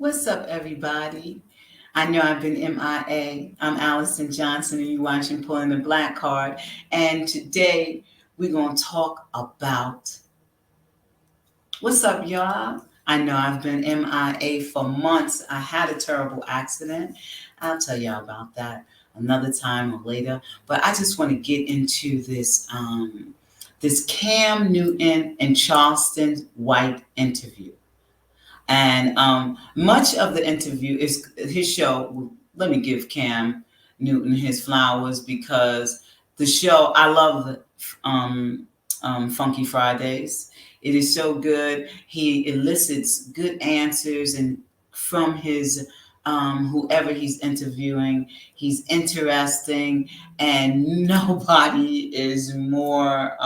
What's up, everybody? I know I've been MIA. I'm Allison Johnson, and you're watching Pulling the Black Card. And today we're going to talk about what's up, y'all. I know I've been MIA for months. I had a terrible accident. I'll tell y'all about that another time or later. But I just want to get into this Cam Newton and Charleston White interview. And much of the interview is his show. Let me give Cam Newton his flowers because the show, I love the Funky Fridays. It is so good. He elicits good answers and from his whoever he's interviewing. He's interesting, and nobody is more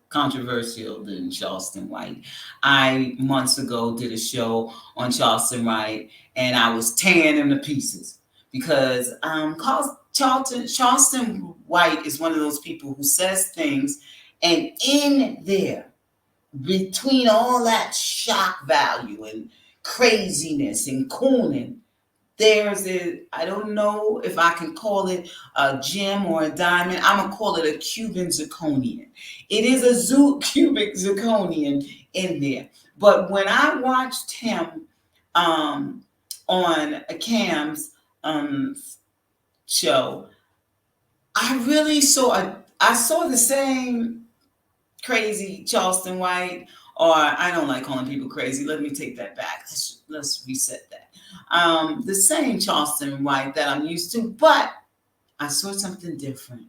controversial than Charleston White. I months ago did a show on Charleston White, and I was tearing him to pieces because Charleston White is one of those people who says things, and in there, between all that shock value and craziness and cooning, I don't know if I can call it a gem or a diamond. I'm going to call it a Cuban zirconian. It is a cubic zirconian in there. But when I watched him on Cam's show, I really I saw the same crazy Charleston White, or I don't like calling people crazy. Let me take that back. Let's reset that. The same Charleston White that I'm used to, but I saw something different.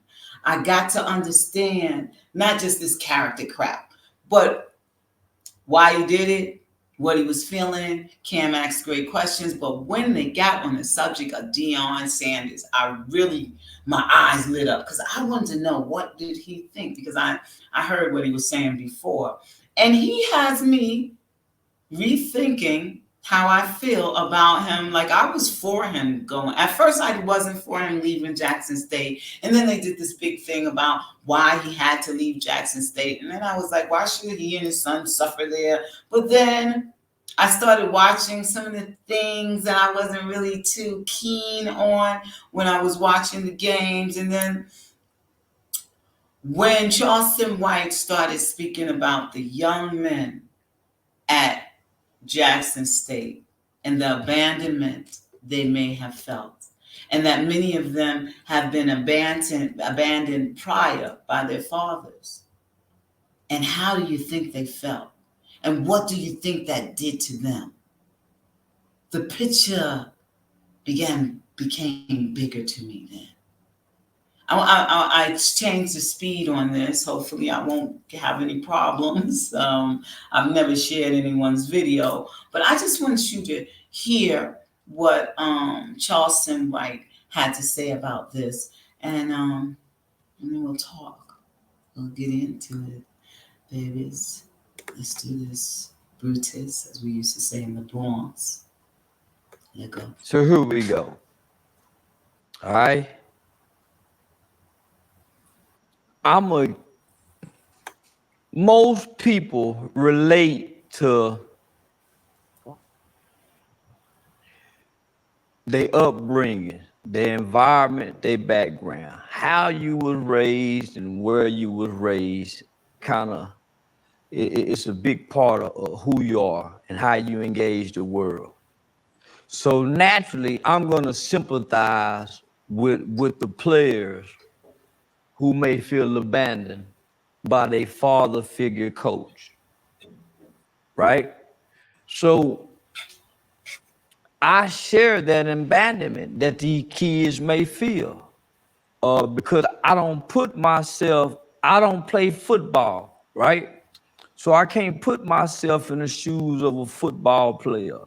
I got to understand not just this character crap, but why he did it, what he was feeling. Cam asked great questions, but when they got on the subject of Deion Sanders, my eyes lit up because I wanted to know what did he think, because I heard what he was saying before. And he has me rethinking how I feel about him. Like, I was for him going. At first, I wasn't for him leaving Jackson State. And then they did this big thing about why he had to leave Jackson State. And then I was like, why should he and his son suffer there? But then I started watching some of the things that I wasn't really too keen on when I was watching the games. And then when Charleston White started speaking about the young men at Jackson State and the abandonment they may have felt, and that many of them have been abandoned prior by their fathers. And how do you think they felt? And what do you think that did to them? The picture became bigger to me then. I changed the speed on this. Hopefully I won't have any problems. I've never shared anyone's video, but I just want you to hear what Charleston White had to say about this, and then we'll talk. We'll get into it, babies. Let's do this, Brutus, as we used to say in the Bronx. Let go. So here we go. All right. Most people relate to their upbringing, their environment, their background, how you was raised and where you was raised. It's a big part of who you are and how you engage the world. So naturally, I'm going to sympathize with the players who may feel abandoned by their father figure coach, right? So I share that abandonment that these kids may feel because I don't play football, right? So I can't put myself in the shoes of a football player.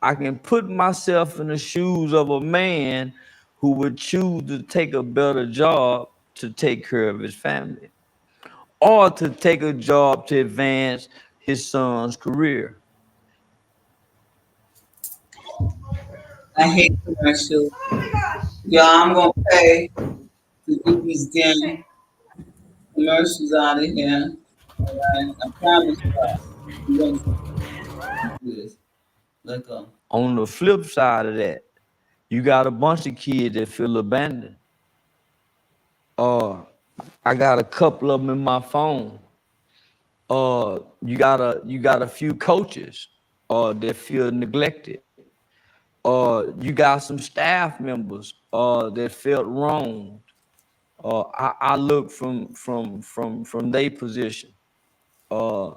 I can put myself in the shoes of a man who would choose to take a better job to take care of his family, or to take a job to advance his son's career. I hate commercials. Y'all, I'm going to pay to do these damn commercials out of here. All right? I promise you. Yes. Let go. On the flip side of that, you got a bunch of kids that feel abandoned. Uh, I got a couple of them in my phone. You got a few coaches that feel neglected. You got some staff members that felt wronged. I look from their position. Uh,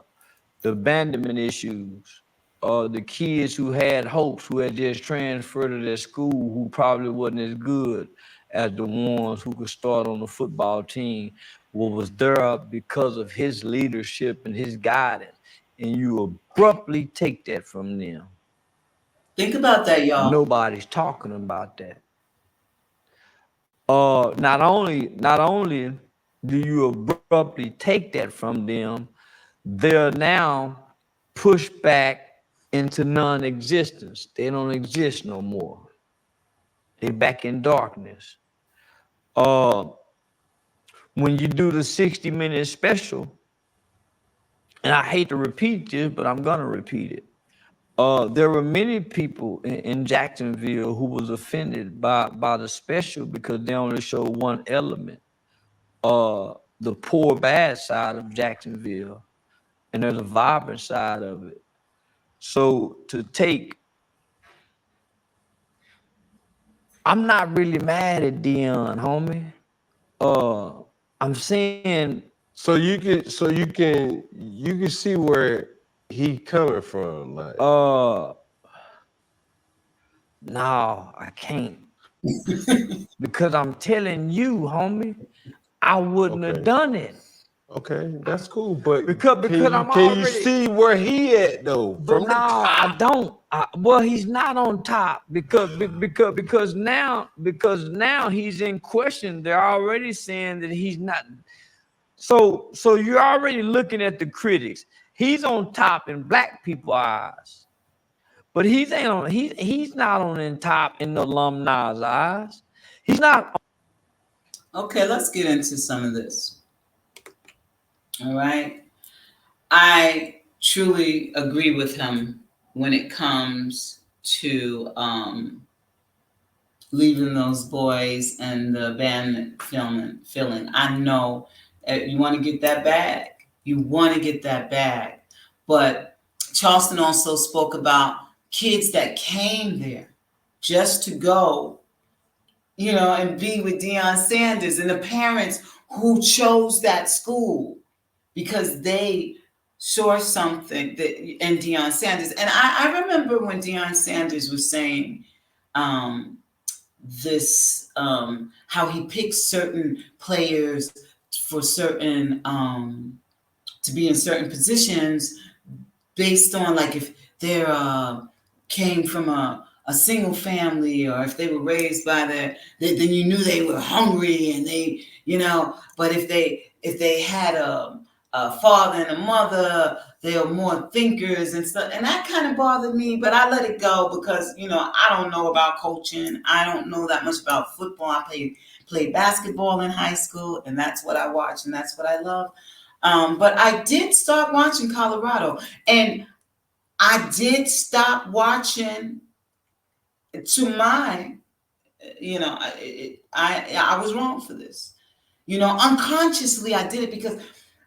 the abandonment issues, the kids who had hopes, who had just transferred to their school, who probably wasn't as good as the ones who could start on the football team, was there because of his leadership and his guidance, and you abruptly take that from them. Think about that, y'all. Nobody's talking about that. Not only do you abruptly take that from them, they're now pushed back into non-existence. They don't exist no more. They're back in darkness. Uh, when you do the 60-minute special, and I hate to repeat this, but I'm gonna repeat it. There were many people in Jacksonville who was offended by the special because they only show one element, the poor bad side of Jacksonville, and there's a vibrant side of it. So to take, I'm not really mad at Deion, homie. I'm saying, you can see where he coming from. Like, no, I can't. Because I'm telling you, homie, I wouldn't have done it. okay, that's cool. But Because I'm can you already see where he at though? But From no, the top? I don't. Well, he's not on top because now he's in question. They're already saying that he's not. So you're already looking at the critics. He's on top in black people's eyes, but he's not on top in the alumni's eyes. He's not. Okay, let's get into some of this. All right. I truly agree with him when it comes to leaving those boys and the abandonment feeling. I know you want to get that bag. You want to get that bag. But Charleston also spoke about kids that came there just to go, and be with Deion Sanders, and the parents who chose that school because they saw something that in Deion Sanders. And I remember when Deion Sanders was saying this, how he picks certain players for certain to be in certain positions based on, like, if they're came from a single family, or if they were raised by then you knew they were hungry, and but if they had a father and a mother, they are more thinkers and stuff. And that kind of bothered me, but I let it go because, I don't know about coaching. I don't know that much about football. I played basketball in high school, and that's what I watched, and that's what I love. But I did start watching Colorado, and I did stop watching to my, I was wrong for this. Unconsciously I did it because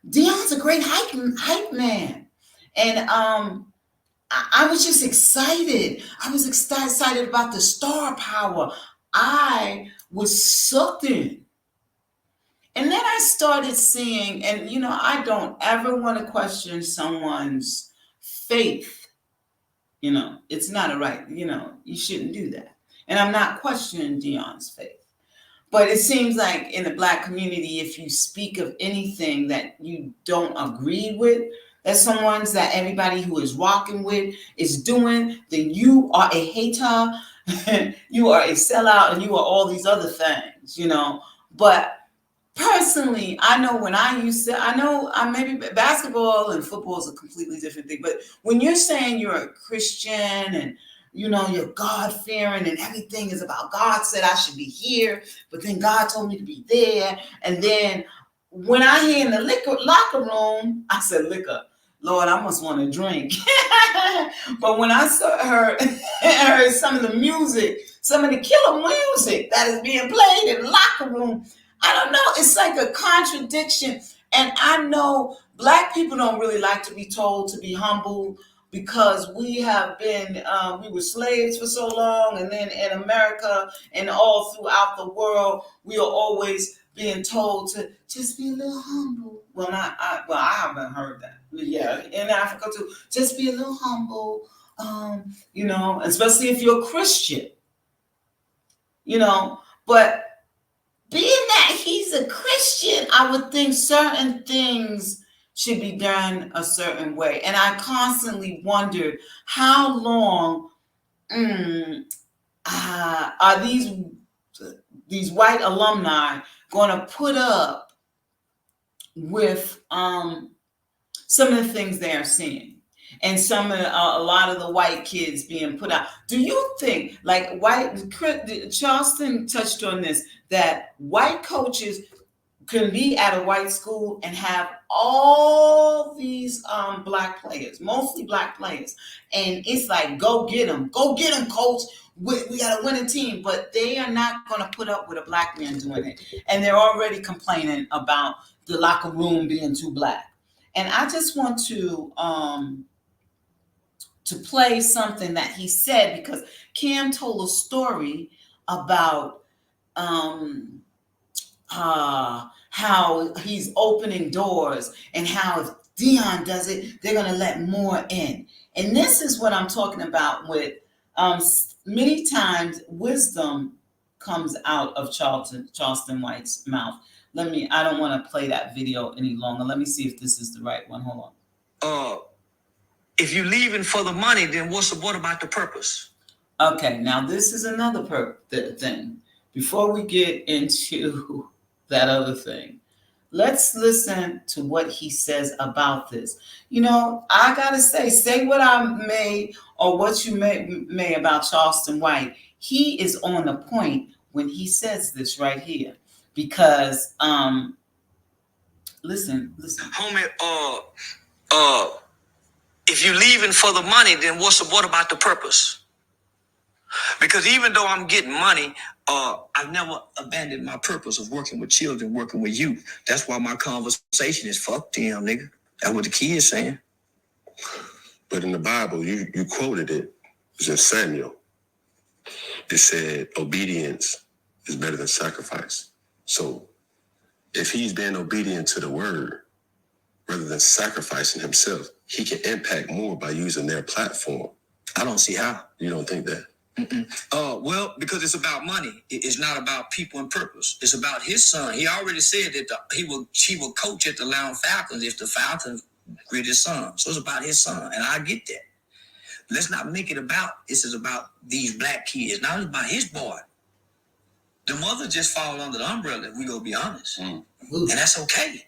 Deion's a great hype man. And I was just excited. I was excited about the star power. I was sucked in. And then I started seeing, and I don't ever want to question someone's faith. It's not a right, you shouldn't do that. And I'm not questioning Deion's faith. But it seems like in the Black community, if you speak of anything that you don't agree with, that someone's that everybody who is rocking with is doing, then you are a hater, you are a sellout, and you are all these other things, But personally, I know when I maybe basketball and football is a completely different thing. But when you're saying you're a Christian and you're God-fearing and everything is about God said I should be here, but then God told me to be there. And then when I hear in the locker room, I said liquor, Lord, I must want to drink. But when I heard some of the music, some of the killer music that is being played in the locker room, I don't know. It's like a contradiction. And I know Black people don't really like to be told to be humble because we have been, we were slaves for so long. And then in America and all throughout the world, we are always being told to just be a little humble. Well, I haven't heard that. Yeah, in Africa too. Just be a little humble, especially if you're a Christian, But being that he's a Christian, I would think certain things should be done a certain way. And I constantly wondered how long are these white alumni going to put up with some of the things they are seeing, and some of a lot of the white kids being put out. Do you think, like Charleston touched on this, that white coaches can be at a white school and have all these Black players, mostly Black players, and it's like, go get them, coach. We got a winning team, but they are not going to put up with a Black man doing it, and they're already complaining about the locker room being too Black. And I just want to play something that he said, because Cam told a story about how he's opening doors, and how if Deion does it, they're going to let more in. And this is what I'm talking about with many times wisdom comes out of Charleston White's mouth. I don't want to play that video any longer. Let me see if this is the right one. Hold on. If you're leaving for the money, then what about the purpose? Okay, now this is another thing. Before we get into that other thing, let's listen to what he says about this. I gotta say what I may, or what you may about Charleston White. He is on the point when he says this right here. Because listen. Homie, if you're leaving for the money, then what about the purpose? Because even though I'm getting money, I've never abandoned my purpose of working with children, working with youth. That's why my conversation is fuck them, nigga. That's what the kid is saying. But in the Bible, you quoted it. It was in Samuel. It said obedience is better than sacrifice. So if he's being obedient to the word rather than sacrificing himself, he can impact more by using their platform. I don't see how. You don't think that? Well, because it's about money. It's not about people and purpose. It's about his son. He already said that he will coach at the Atlanta Falcons if the Falcons with his son. So it's about his son, and I get that. Let's not make it about, this is about these Black kids. Now it's about his boy. The mother just fall under the umbrella, if we gonna be honest. And that's okay.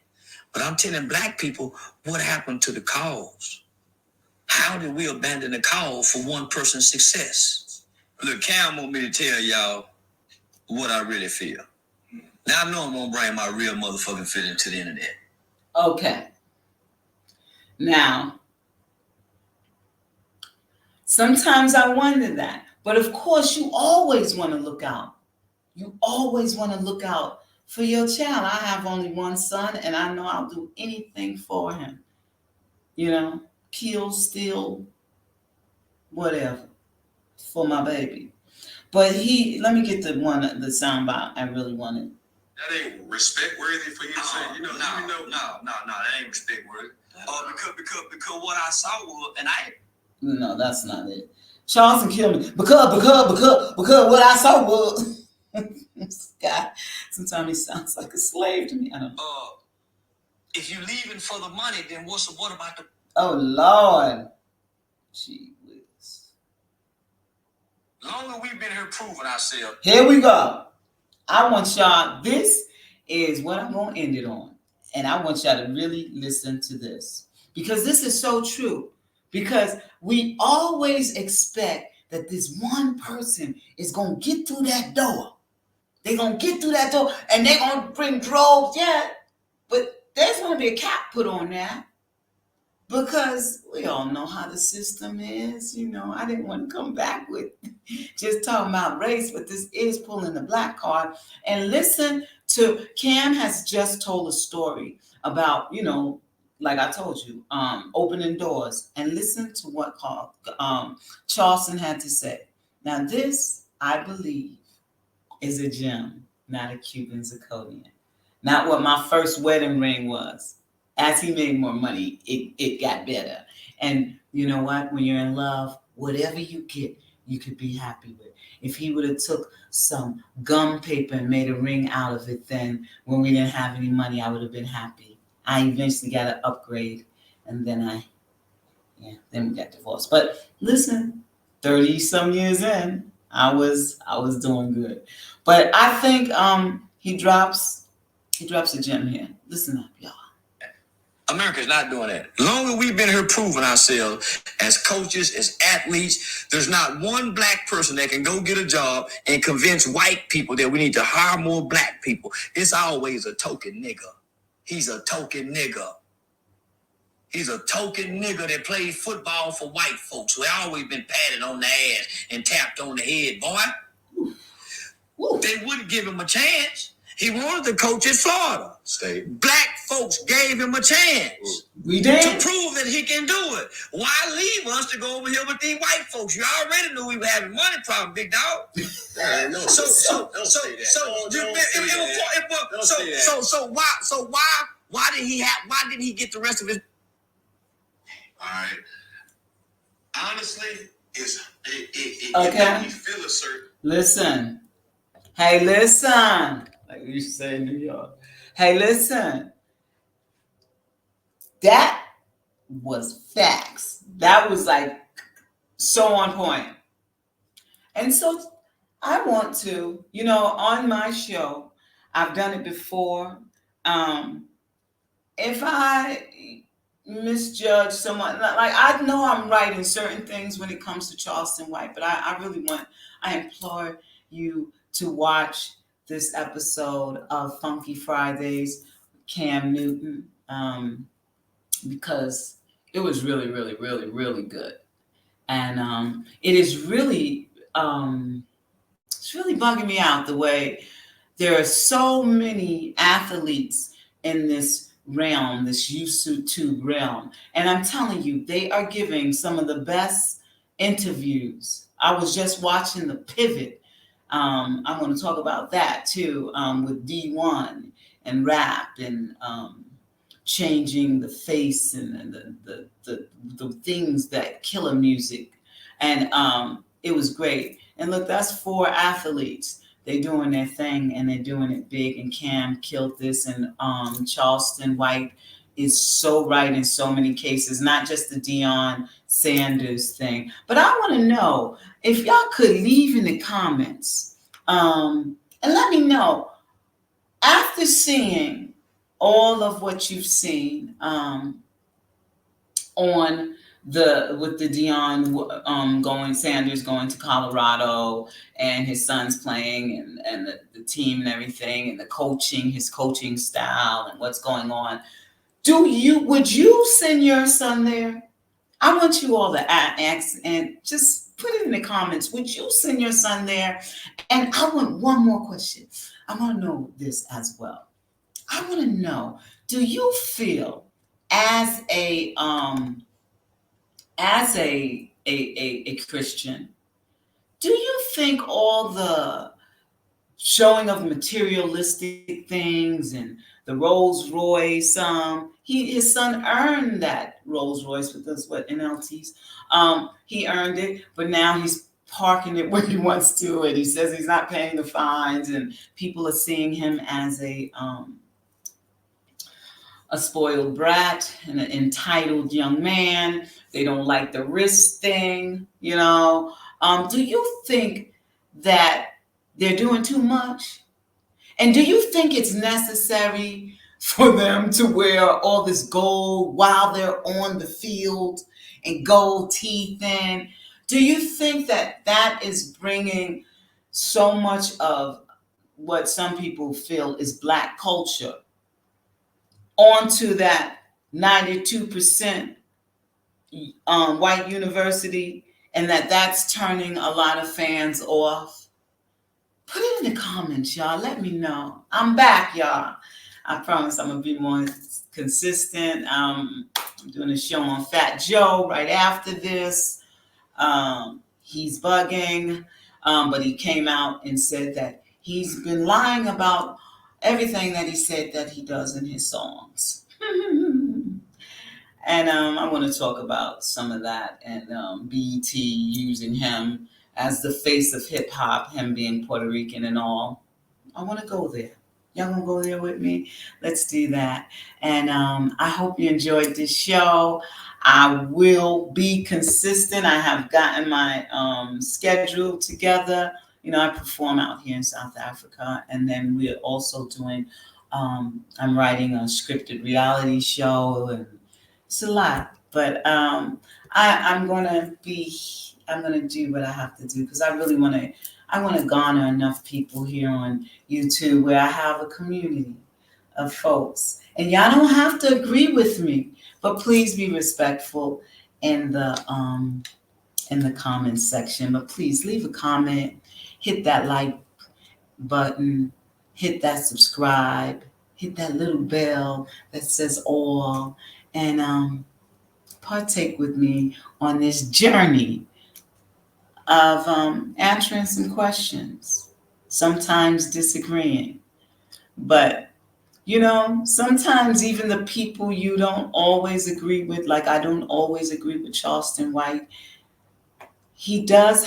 But I'm telling Black people, what happened to the cause? How did we abandon the cause for one person's success? Look, Cam want me to tell y'all what I really feel. Now I know I'm gonna bring my real motherfucking feeling to the internet. Okay. Now, sometimes I wonder that. But of course, you always want to look out. You always want to look out for your child. I have only one son, and I know I'll do anything for him. Kill, steal, whatever, for my baby. But let me get the soundbite I really wanted. That ain't respect worthy for you to say. No, that ain't respect worthy. Because what I saw was, and I. No, that's not it. Charleston killed me because what I saw was. This guy, sometimes he sounds like a slave to me. I don't know. If you're leaving for the money, then what about the? Oh Lord, gee whiz. Longer we've been here proving ourselves. Here we go. I want y'all. This is what I'm gonna end it on, and I want y'all to really listen to this, because this is so true. Because we always expect that this one person is gonna get through that door. They're going to get through that door, and they're going to bring droves, yeah. But there's going to be a cap put on there. because we all know how the system is. I didn't want to come back with just talking about race, but this is pulling the black card. And listen to Cam has just told a story about, like I told you, opening doors. And listen to what Charleston had to say. Now, this, I believe, is a gem, not a Cuban zirconia. Not what my first wedding ring was. As he made more money, it got better. And you know what? When you're in love, whatever you get, you could be happy with. If he would have took some gum paper and made a ring out of it, then when we didn't have any money, I would have been happy. I eventually got an upgrade, and then then we got divorced. But listen, 30 some years in, I was doing good. But I think he drops a gem here. Listen up, y'all. America's not doing that. Longer we've been here proving ourselves as coaches, as athletes, there's not one black person that can go get a job and convince white people that we need to hire more black people. It's always a token nigga. He's a token nigga. He's a token nigga that plays football for white folks. We always been patted on the ass and tapped on the head, boy. Ooh. They wouldn't give him a chance. He wanted to coach at Florida State. Black folks gave him a chance. We did. To prove that he can do it. Why leave us to go over here with these white folks? You already knew we were having money problem, big dog. Why didn't he get the rest of his? All right. Honestly, okay. You feel a certain. Listen. Hey, listen. Like we used to say in New York. Hey, listen. That was facts. That was like so on point. And so I want to, on my show, I've done it before. If I misjudge someone, like I know I'm right in certain things when it comes to Charleston White, but I implore you to watch this episode of Funky Fridays, Cam Newton, because it was really, really, really, really good. And it is really, it's really bugging me out the way there are so many athletes in this realm, this YouTube realm. And I'm telling you, they are giving some of the best interviews. I was just watching The Pivot. I'm going to talk about that too, with D1 and rap and changing the face and the things that killer music. And it was great. And look, that's 4 athletes. They're doing their thing and they're doing it big. And Cam killed this. And Charleston White is so right in so many cases, not just the Deion Sanders thing. But I want to know if y'all could leave in the comments and let me know, after seeing all of what you've seen on with the Deion Sanders going to Colorado and his sons playing and the team and everything and his coaching style and what's going on. Would you send your son there? I want you all to ask and just put it in the comments. Would you send your son there? And I want one more question. I want to know this as well. I want to know, do you feel as a Christian, do you think all the showing of materialistic things and the Rolls Royce, his son earned that Rolls Royce with those NLTs. He earned it, but now he's parking it where he wants to, and he says he's not paying the fines, and people are seeing him as a spoiled brat and an entitled young man. They don't like the risk thing, Do you think that they're doing too much? And do you think it's necessary for them to wear all this gold while they're on the field and gold teeth in? Do you think that is bringing so much of what some people feel is Black culture onto that 92% white university, and that's turning a lot of fans off? Put it in the comments, y'all. Let me know. I'm back, y'all. I promise I'm gonna be more consistent. I'm doing a show on Fat Joe right after this. He's bugging, but he came out and said that he's been lying about everything that he said that he does in his songs. And I want to talk about some of that, and BET using him as the face of hip hop, him being Puerto Rican and all. I want to go there. Y'all gonna go there with me? Let's do that. And I hope you enjoyed this show. I will be consistent. I have gotten my schedule together. You know, I perform out here in South Africa, and then we're also doing. I'm writing a scripted reality show, and it's a lot. But I'm gonna do what I have to do, because I really want to. I want to garner enough people here on YouTube where I have a community of folks. And y'all don't have to agree with me, but please be respectful in the comments section. But please leave a comment, hit that like button, hit that subscribe, hit that little bell that says all, and partake with me on this journey of answering some questions, sometimes disagreeing. But, you know, sometimes even the people you don't always agree with, like I don't always agree with Charleston White, he does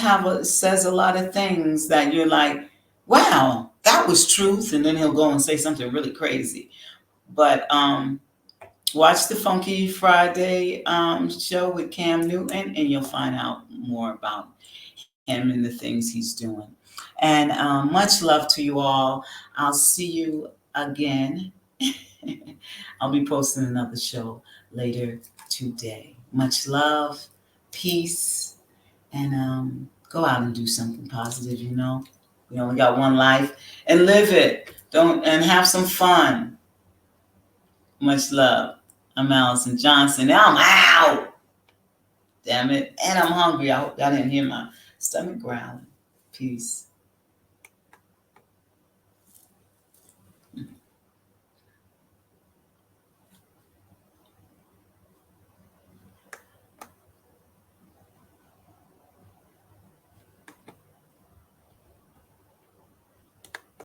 says a lot of things that you're like, wow, that was truth. And then he'll go and say something really crazy. But watch the Funky Friday show with Cam Newton, and you'll find out more about him and the things he's doing. And much love to you all. I'll see you again. I'll be posting another show later today. Much love, peace, and go out and do something positive. You know, we only got one life, and live it. And have some fun. Much love. I'm Allison Johnson. Now I'm out. Damn it. And I'm hungry. I hope y'all didn't hear my stomach growling. Peace.